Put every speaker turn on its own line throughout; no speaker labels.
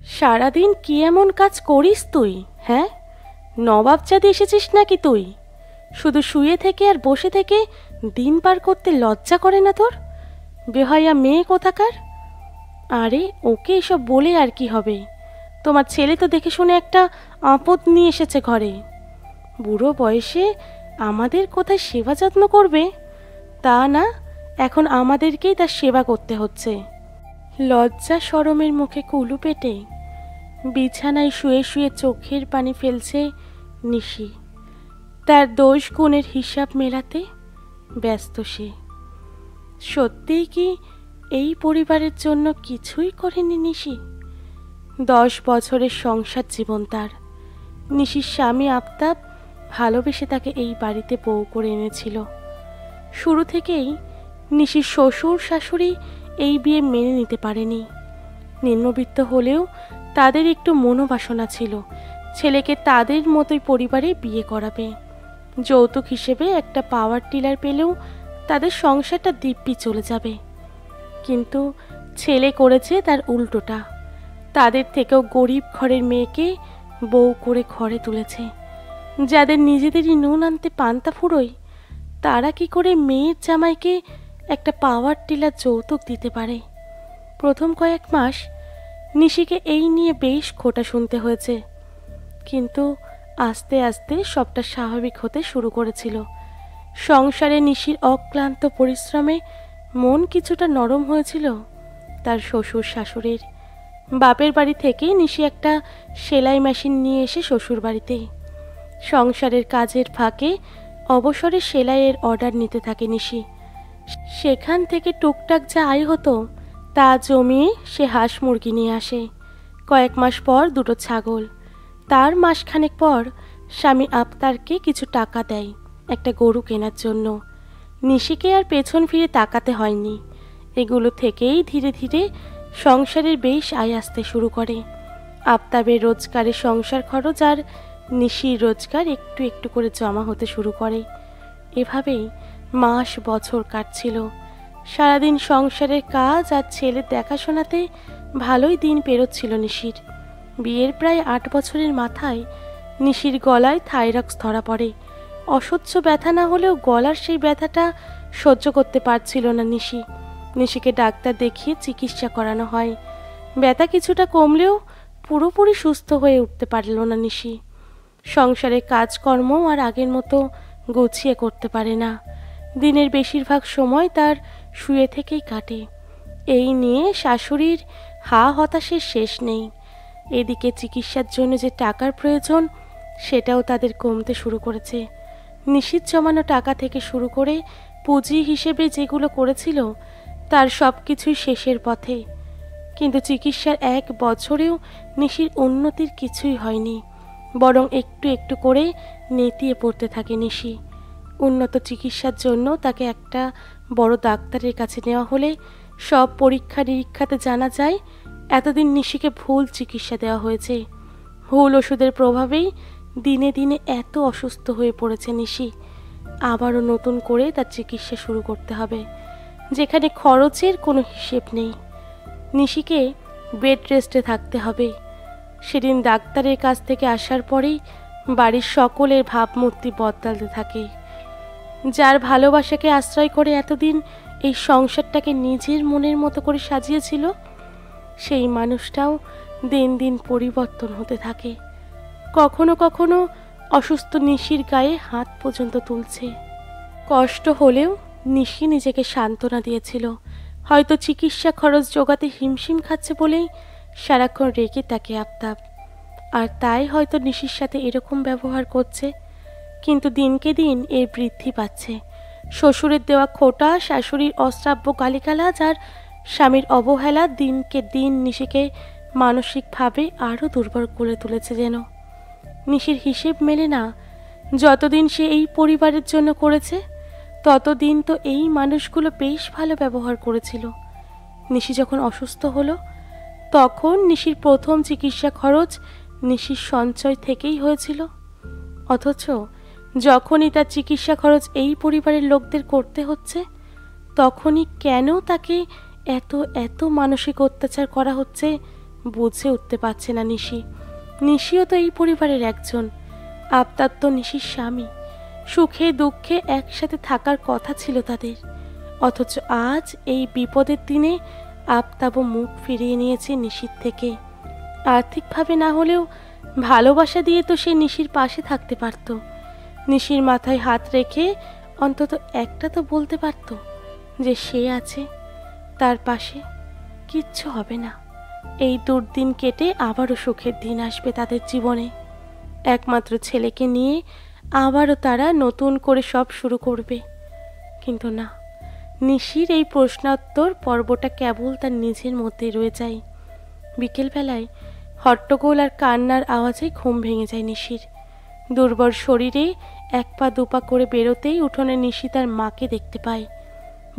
সারাদিন কি এমন কাজ করিস তুই? হ্যাঁ, নবাবজাদে এসেছিস নাকি তুই? শুধু শুয়ে থেকে আর বসে থেকে দিন পার করতে লজ্জা করে না তোর? বেহায়া মেয়ে কোথাকার! আরে ওকে এসব বলে আর কি হবে? তোমার ছেলে তো দেখে শুনে একটা আপদ নিয়ে এসেছে ঘরে। বুড়ো বয়সে আমাদের কোথায় সেবা যত্ন করবে? তা না, এখন আমাদেরকেই তার সেবা করতে হচ্ছে। লজ্জা শরমের মুখে কুলু পেটে বিছানায় শুয়ে শুয়ে চোখের পানি ফেলছে নিশি। তার দোষ গুণের হিসাব মেলাতে ব্যস্ত সে। সত্যিই কি এই পরিবারের জন্য কিছুই করেনি নিশি? 10 বছরের সংসার জীবন তার। নিশির স্বামী আফতাব ভালোবেসে তাকে এই বাড়িতে বউ করে এনেছিল। শুরু থেকেই নিশির শ্বশুর শাশুড়ি এই বিয়ে মেনে নিতে পারেনি। নিম্নবিত্ত হলেও তাদের একটু মনোবাসনা ছিল ছেলেকে তাদের মতোই পরিবারে বিয়ে করাবে। যৌতুক হিসেবে একটা পাওয়ার টিলার পেলেও তাদের সংসারটা দিব্যি চলে যাবে। কিন্তু ছেলে করেছে তার উল্টোটা। তাদের থেকেও গরিব ঘরের মেয়েকে বউ করে ঘরে তুলেছে। যাদের নিজেদেরই নুন আনতে পান্তা ফুরোয়, তারা কি করে মেয়ের জামাইকে একটা পাওয়ার টিলার যৌতুক দিতে পারে? প্রথম কয়েক মাস নিশিকে এই নিয়ে বেশ খোঁটা শুনতে হয়েছে, কিন্তু আস্তে আস্তে সবটা স্বাভাবিক হতে শুরু করেছিল। সংসারে নিশির অক্লান্ত পরিশ্রমে মন কিছুটা নরম হয়েছিল তার শ্বশুর শাশুড়ির। বাপের বাড়ি থেকে নিশি একটা সেলাই মেশিন নিয়ে এসে শ্বশুর বাড়িতে সংসারের কাজের ফাঁকে অবসরে সেলাইয়ের অর্ডার নিতে থাকে নিশি। সেখান থেকে টুকটাক যা আয় হতো তা জমিয়ে সে হাঁস মুরগি নিয়ে আসে। কয়েক মাস পর দুটো ছাগল। তার মাসখানেক পর স্বামী আফতারকে কিছু টাকা দেয় একটা গরু কেনার জন্য। নিশিকে আর পেছন ফিরে তাকাতে হয়নি। এগুলো থেকেই ধীরে ধীরে সংসারের বেশ আয় আসতে শুরু করে। আফতাবের রোজগারে সংসার খরচ আর নিশির রোজগার একটু একটু করে জমা হতে শুরু করে। এভাবেই মাস বছর কাটছিল। সারাদিন সংসারের কাজ আর ছেলের দেখাশোনাতে ভালোই দিন পেরোচ্ছিল নিশির। বিয়ের প্রায় 8 বছরের মাথায় নিশির গলায় থাইরক্স ধরা পড়ে। অসহ্য ব্যথা না হলেও গলার সেই ব্যথাটা সহ্য করতে পারছিল না নিশি। নিশিকে ডাক্তার দেখিয়ে চিকিৎসা করানো হয়। ব্যথা কিছুটা কমলেও পুরোপুরি সুস্থ হয়ে উঠতে পারল না নিশি। সংসারের কাজকর্ম আর আগের মতো গুছিয়ে করতে পারে না। দিনের বেশিরভাগ সময় তার শুয়ে থেকেই কাটে। এই নিয়ে শাশুড়ির হতাশের শেষ নেই। এদিকে চিকিৎসার জন্য যে টাকার প্রয়োজন সেটাও তাদের কমতে শুরু করেছে। নিশিত জমানো টাকা থেকে শুরু করে পুঁজি হিসেবে যেগুলো করেছিল তার সব কিছুই শেষের পথে। কিন্তু চিকিৎসার 1 বছরেও নিশির উন্নতির কিছুই হয়নি, বরং একটু একটু করে নেতিয়ে পড়তে থাকে নিশি। উন্নত চিকিৎসার জন্য তাকে একটা বড় ডাক্তারের কাছে নেওয়া হলে সব পরীক্ষা নিরীক্ষাতে জানা যায় এতদিন নিশিকে ভুল চিকিৎসা দেওয়া হয়েছে। ভুল ওষুধের প্রভাবেই দিনে দিনে এত অসুস্থ হয়ে পড়েছে নিশি। আবারও নতুন করে তার চিকিৎসা শুরু করতে হবে, যেখানে খরচের কোনো হিসেব নেই। নিশিকে বেড রেস্টে থাকতে হবে। সেদিন ডাক্তারের কাছ থেকে আসার পরেই বাড়ির সকলের ভাবমূর্তি বদলাতে থাকে। যার ভালোবাসাকে আশ্রয় করে এতদিন এই সংসারটাকে নিজের মনের মতো করে সাজিয়েছিল, সেই মানুষটাও দিন দিন পরিবর্তন হতে থাকে। কখনো কখনো অসুস্থ নিশির গায়ে হাত পর্যন্ত তুলছে। কষ্ট হলেও নিশি নিজেকে সান্ত্বনা দিয়েছিল, হয়তো চিকিৎসা খরচ জোগাতে হিমশিম খাচ্ছে বলেই সারাক্ষণ রেগে তাকে আফতাব, আর তাই হয়তো নিশির সাথে এরকম ব্যবহার করছে। কিন্তু দিনকে দিন এর বৃদ্ধি পাচ্ছে। শ্বশুরের দেওয়া খোটা, শাশুড়ির অশ্রাব্য গালিগালাজ আর স্বামীর অবহেলা দিনকে দিন নিশিকে মানসিকভাবে আরও দুর্বল করে তুলেছে যেন। নিশির হিসেব মেলে না। যতদিন সে এই পরিবারের জন্য করেছে ততদিন তো এই মানুষগুলো বেশ ভালো ব্যবহার করেছিল। নিশি যখন অসুস্থ হলো তখন নিশির প্রথম চিকিৎসা খরচ নিশির সঞ্চয় থেকেই হয়েছিল। অথচ যখনই তার চিকিৎসা খরচ এই পরিবারের লোকদের করতে হচ্ছে, তখনই কেন তাকে এত এত মানসিক অত্যাচার করা হচ্ছে বুঝে উঠতে পারছে না নিশি। নিশিও তো এই পরিবারের একজন, আফতাব তো নিশির স্বামী, সুখে দুঃখে একসাথে থাকার কথা ছিল তাদের। অথচ আজ এই বিপদের দিনে আফতাবও মুখ ফিরিয়ে নিয়েছে নিশির থেকে। আর্থিকভাবে না হলেও ভালোবাসা দিয়ে তো সে নিশির পাশে থাকতে পারত। নিশির মাথায় হাত রেখে অন্তত একটা তো বলতে পারত যে সে আছে তার পাশে, কিচ্ছু হবে না, এই দুর্দিন কেটে আবারও সুখের দিন আসবে তাদের জীবনে। একমাত্র ছেলেকে নিয়ে আবারও তারা নতুন করে সব শুরু করবে। কিন্তু না, নিশির এই প্রশ্নোত্তর পর্বটা কেবল তার নিজের মধ্যেই রয়ে যায়। বিকেলবেলায় হট্টগোল আর কান্নার আওয়াজে ঘুম ভেঙে যায় নিশির। দুর্বল শরীরে এক পা দুপা করে বেরোতেই উঠোনে নিশি তার মাকে দেখতে পায়।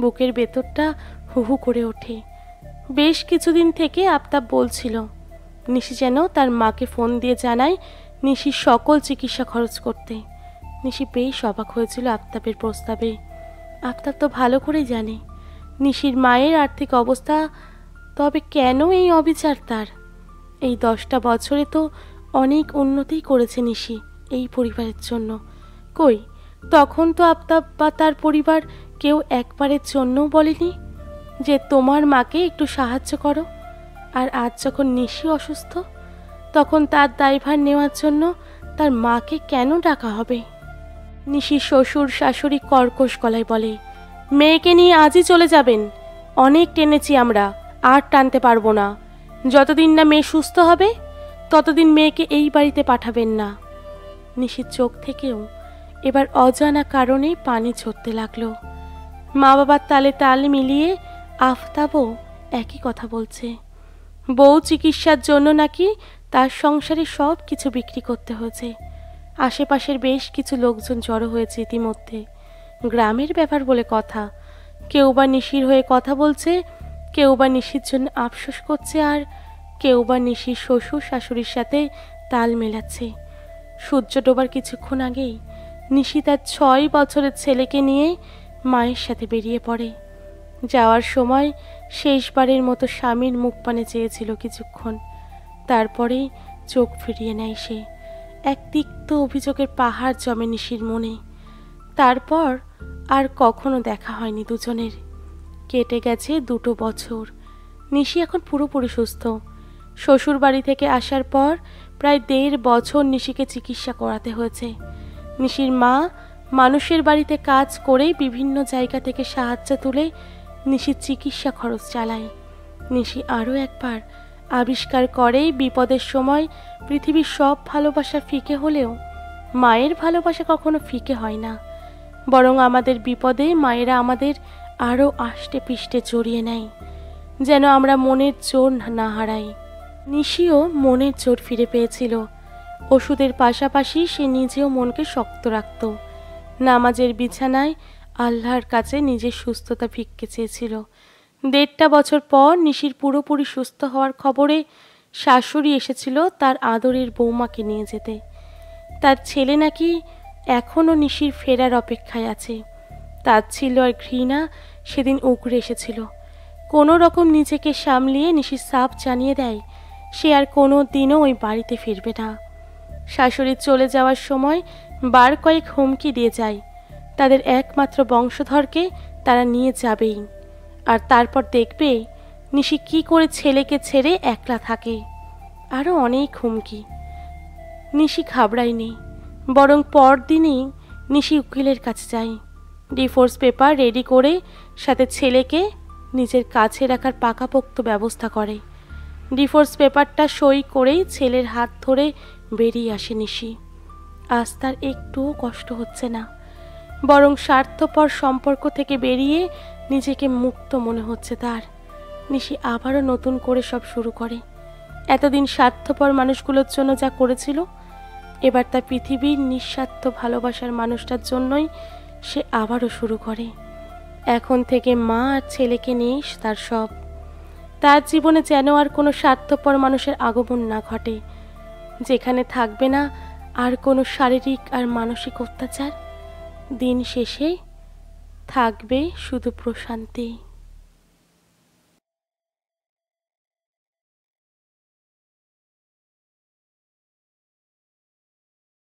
বুকের ভেতরটা হু হু করে ওঠে। বেশ কিছুদিন থেকে আফতাব বলছিল নিশি যেন তার মাকে ফোন দিয়ে জানায় নিশির সকল চিকিৎসা খরচ করতে। নিশি বেশ অবাক হয়েছিল আফতাবের প্রস্তাবে। আফতাব তো ভালো করেই জানে নিশির মায়ের আর্থিক অবস্থা, তবে কেন এই অবিচার তার? এই 10টা বছরে তো অনেক উন্নতি করেছে নিশি এই পরিবারের জন্য। কই, তখন তো আফতাব বা তার পরিবার কেউ একবারের জন্যও বলেনি যে তোমার মাকে একটু সাহায্য করো। আর আজ যখন নিশি অসুস্থ, তখন তার দায়ভার নেওয়ার জন্য তার মাকে কেন ডাকা হবে? নিশির শ্বশুর শাশুড়ি কর্কশ গলায় বলে, মেয়েকে নিয়ে আজই চলে যাবেন, অনেক টেনেছি আমরা, আর টানতে পারবো না। যতদিন না মেয়ে সুস্থ হবে ততদিন মেয়েকে এই বাড়িতে পাঠাবেন না। নিশির চোখ থেকেও এবার অজানা কারণে পানি ঝরতে লাগলো। মা বাবার তালে তাল মিলিয়ে আফতাবও একই কথা বলছে। বউ চিকিৎসার জন্য নাকি তার সংসারে সব কিছু বিক্রি করতে হয়েছে। আশেপাশের বেশ কিছু লোকজন জড়ো হয়েছে ইতিমধ্যে। গ্রামের ব্যাপার বলে কথা, কেউ বা নিশির হয়ে কথা বলছে, কেউ বা নিশির জন্য আফসোস করছে, আর কেউ বা নিশির শ্বশুর শাশুড়ির সাথে তাল মেলাচ্ছে। সূর্য ডোবার কিছুক্ষণ আগেই নিশি তার 6 বছরের ছেলেকে নিয়ে মায়ের সাথে বেরিয়ে পড়ে। যাওয়ার সময় শেষবারের মতো স্বামীর মুখ পানে চেয়েছিল কিছুক্ষণ, তারপরে চোখ ফিরিয়ে নেয় সে। এক তিক্ত অভিযোগের পাহাড় জমে নিশির মনে। তারপর আর কখনো দেখা হয়নি দুজনের। কেটে গেছে 2 বছর। নিশি এখন পুরোপুরি সুস্থ। শ্বশুর বাড়ি থেকে আসার পর প্রায় 1.5 বছর নিশিকে চিকিৎসা করাতে হয়েছে। নিশির মা মানুষের বাড়িতে কাজ করে বিভিন্ন জায়গা থেকে সাহায্য তুলে নিশির চিকিৎসা খরচ চালায়। নিশি আরও একবার আবিষ্কার করে বিপদের সময় পৃথিবীর সব ভালোবাসা ফিকে হলেও মায়ের ভালোবাসা কখনো ফিকে হয় না, বরং আমাদের বিপদে মায়েরা আমাদের আরও আষ্টে পিষ্টে জড়িয়ে নেয়, যেন আমরা মনের জোর না হারাই। নিশিও মনের জোর ফিরে পেয়েছিল। ওষুধের পাশাপাশি সে নিজেও মনকে শক্ত রাখত। নামাজের বিছানায় আল্লাহর কাছে নিজের সুস্থতা ভিক্ষে চেয়েছিল। 1.5 বছর পর নিশির পুরোপুরি সুস্থ হওয়ার খবরে শাশুড়ি এসেছিল তার আদরের বৌমাকে নিয়ে যেতে। তার ছেলে নাকি এখনও নিশির ফেরার অপেক্ষায় আছে। তাচ্ছিল্য আর ঘৃণা সেদিন উগরে এসেছিল। কোনো রকম নিজেকে সামলিয়ে নিশি সাফ জানিয়ে দেয় সে আর কোনো দিনও ওই বাড়িতে ফিরবে না। শাশুড়ি চলে যাওয়ার সময় বার কয়েক হুমকি দিয়ে যায় তাদের একমাত্র বংশধরকে তারা নিয়ে যাবেই, আর তারপর দেখবে নিশি কি করে ছেলেকে ছেড়ে একলা থাকে। আরও অনেক হুমকি। নিশি ঘাবড়ায়নি, বরং পরদিনই নিশি উকিলের কাছে যায়। ডিভোর্স পেপার রেডি করে সাথে ছেলেকে নিজের কাছে রাখার পাকাপোক্ত ব্যবস্থা করে। ডিভোর্স পেপারটা সই করেই ছেলের হাত ধরে বেরিয়ে আসে নিশি। আজ তার একটুও কষ্ট হচ্ছে না, বরং স্বার্থপর সম্পর্ক থেকে বেরিয়ে নিজেকে মুক্ত মনে হচ্ছে তার। নিশি আবারও নতুন করে সব শুরু করে। এতদিন স্বার্থপর মানুষগুলোর জন্য যা করেছিল, এবার তার পৃথিবীর নিঃস্বার্থ ভালোবাসার মানুষটার জন্যই সে আবারও শুরু করে। এখন থেকে মা আর ছেলেকে নিয়েই তার সব। তার জীবনে যেন আর কোনো স্বার্থপর মানুষের আগমন না ঘটে, যেখানে থাকবে না আর কোনো শারীরিক আর মানসিক অত্যাচার। দিন শেষে থাকবে শুধু প্রশান্তি।